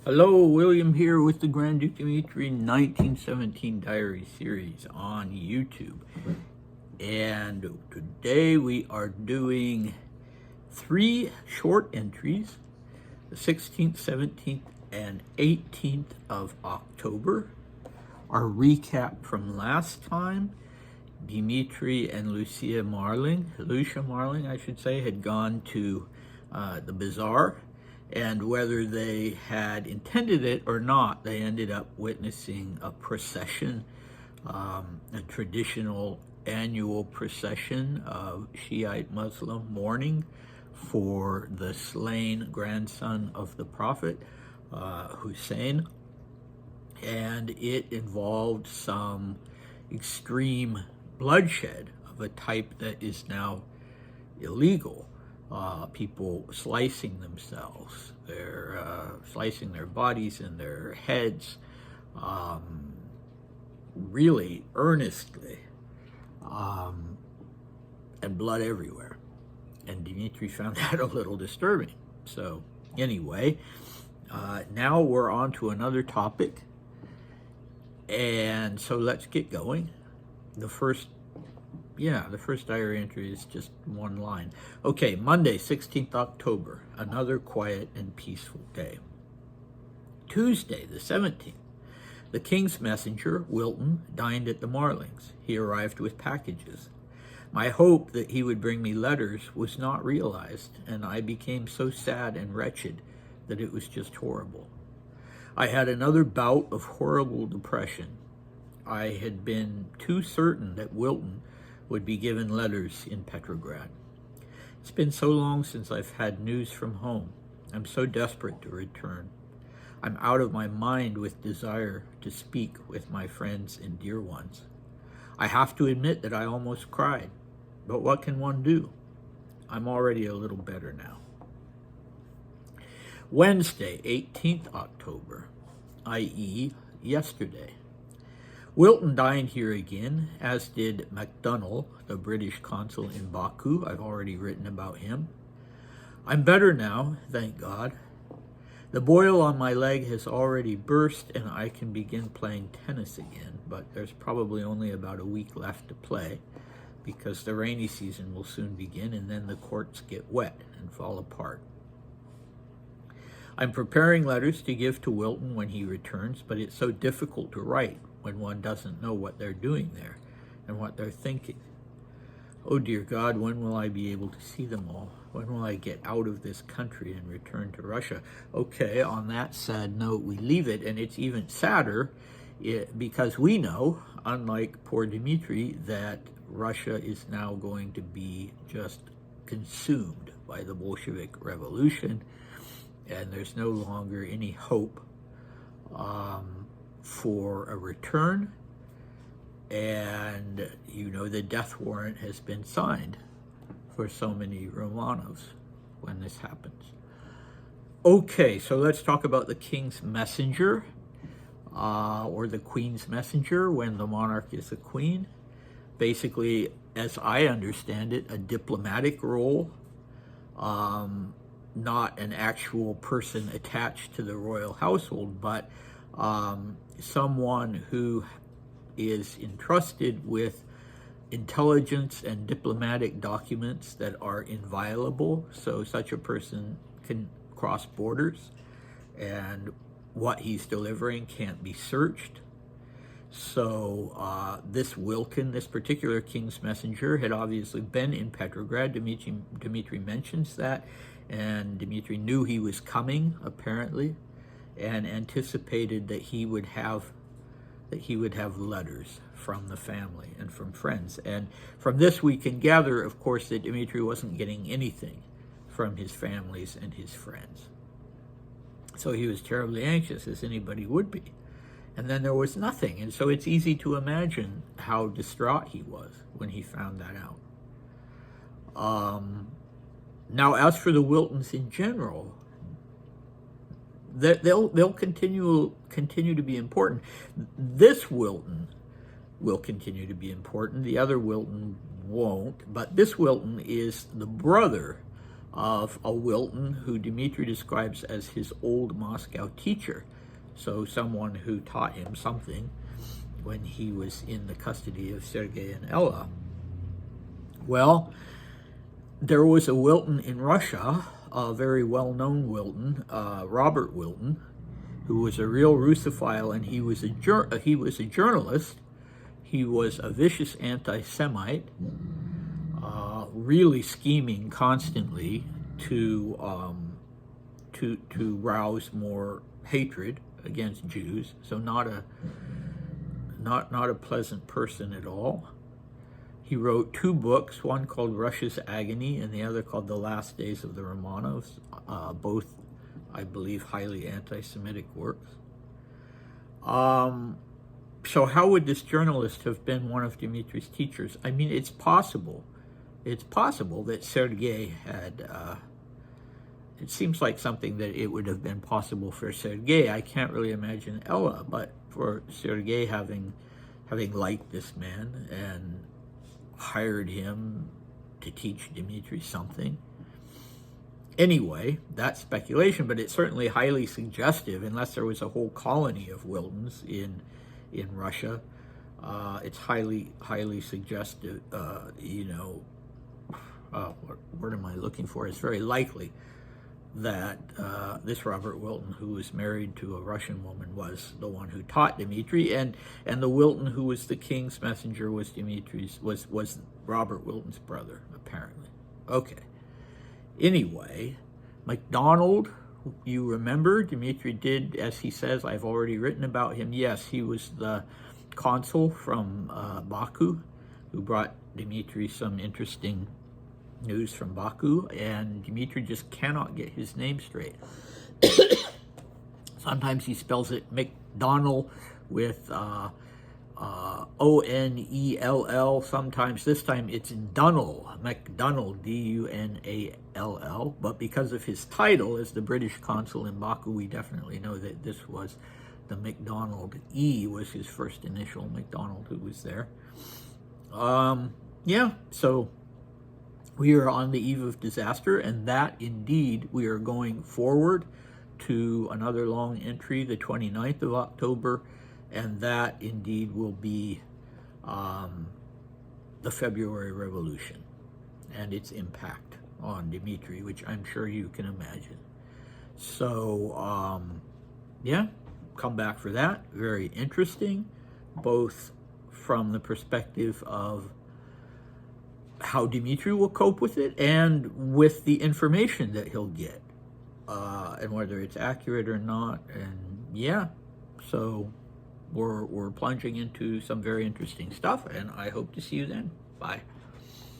Hello, William here with the Grand Duke Dmitri 1917 Diary Series on YouTube. And today we are doing 3 short entries, the 16th, 17th, and 18th of October. Our recap from last time, Dmitri and Lucia Marling, I should say, had gone to the bazaar. And whether they had intended it or not, they ended up witnessing a procession, a traditional annual procession of Shiite Muslim mourning for the slain grandson of the Prophet, Hussein. And it involved some extreme bloodshed of a type that is now illegal. People slicing themselves, they're slicing their bodies and their heads really earnestly, and blood everywhere. And Dmitri found that a little disturbing. So anyway, now we're on to another topic. And so let's get going. The first diary entry is just one line. Okay, Monday, 16th October, another quiet and peaceful day. Tuesday, the 17th, the king's messenger, Wilton, dined at the Marlings. He arrived with packages. My hope that he would bring me letters was not realized, and I became so sad and wretched that it was just horrible. I had another bout of horrible depression. I had been too certain that Wilton would be given letters in Petrograd. It's been so long since I've had news from home. I'm so desperate to return. I'm out of my mind with desire to speak with my friends and dear ones. I have to admit that I almost cried, but what can one do? I'm already a little better now. Wednesday, 18th October, i.e. yesterday. Wilton dined here again, as did MacDonald, the British consul in Baku. I've already written about him. I'm better now, thank God. The boil on my leg has already burst and I can begin playing tennis again, but there's probably only about a week left to play because the rainy season will soon begin and then the courts get wet and fall apart. I'm preparing letters to give to Wilton when he returns, but it's so difficult to write when one doesn't know what they're doing there and what they're thinking. Oh dear God, when will I be able to see them all? When will I get out of this country and return to Russia? Okay, on that sad note, we leave it, and it's even sadder because we know, unlike poor Dmitri, that Russia is now going to be just consumed by the Bolshevik Revolution, and there's no longer any hope for a return, and the death warrant has been signed for so many Romanovs when this happens. Okay, so let's talk about the king's messenger, or the queen's messenger when the monarch is a queen. Basically, as I understand it, a diplomatic role, not an actual person attached to the royal household, but someone who is entrusted with intelligence and diplomatic documents that are inviolable, so such a person can cross borders and what he's delivering can't be searched. So this Wilkin, this particular king's messenger, had obviously been in Petrograd. Dmitri mentions that, and Dmitri knew he was coming, apparently, and anticipated that he would have letters from the family and from friends. And from this we can gather, of course, that Dmitri wasn't getting anything from his families and his friends. So he was terribly anxious, as anybody would be. And then there was nothing. And so it's easy to imagine how distraught he was when he found that out. Now, as for the Wiltons in general, they'll continue to be important. This Wilton will continue to be important. The other Wilton won't. But this Wilton is the brother of a Wilton who Dmitri describes as his old Moscow teacher, so someone who taught him something when he was in the custody of Sergei and Ella. Well, there was a Wilton in Russia, a very well-known Wilton, Robert Wilton, who was a real Russophile, and he was a journalist. He was a vicious anti-Semite, really scheming constantly to rouse more hatred against Jews. So not a pleasant person at all. He wrote 2 books, one called Russia's Agony and the other called The Last Days of the Romanovs, both, I believe, highly anti-Semitic works. So how would this journalist have been one of Dmitri's teachers? I mean, it's possible. It's possible that Sergei had, it seems like something that it would have been possible for Sergei. I can't really imagine Ella, but for Sergei having liked this man and hired him to teach Dmitri something. Anyway, that's speculation, but it's certainly highly suggestive, unless there was a whole colony of Wiltons in Russia. It's highly suggestive, what word am I looking for? It's very likely that this Robert Wilton, who was married to a Russian woman, was the one who taught Dmitri, and the Wilton who was the king's messenger was was Robert Wilton's brother, apparently. Okay. Anyway, MacDonald, you remember, Dmitri did, as he says, I've already written about him. Yes, he was the consul from Baku, who brought Dmitri some interesting news from Baku, and Dmitri just cannot get his name straight. Sometimes he spells it McDonald with O-N-E-L-L. Sometimes, this time it's Dunnell, MacDonald, D-U-N-A-L-L. But because of his title as the British consul in Baku, we definitely know that this was the MacDonald. E was his first initial, MacDonald, who was there. Yeah, so we are on the eve of disaster, and that indeed we are going forward to another long entry, the 29th of October, and that indeed will be the February Revolution and its impact on Dmitri, which I'm sure you can imagine. So, yeah, come back for that. Very interesting, both from the perspective of how Dmitri will cope with it and with the information that he'll get, and whether it's accurate or not. And yeah, so we're plunging into some very interesting stuff, and I hope to see you then. Bye.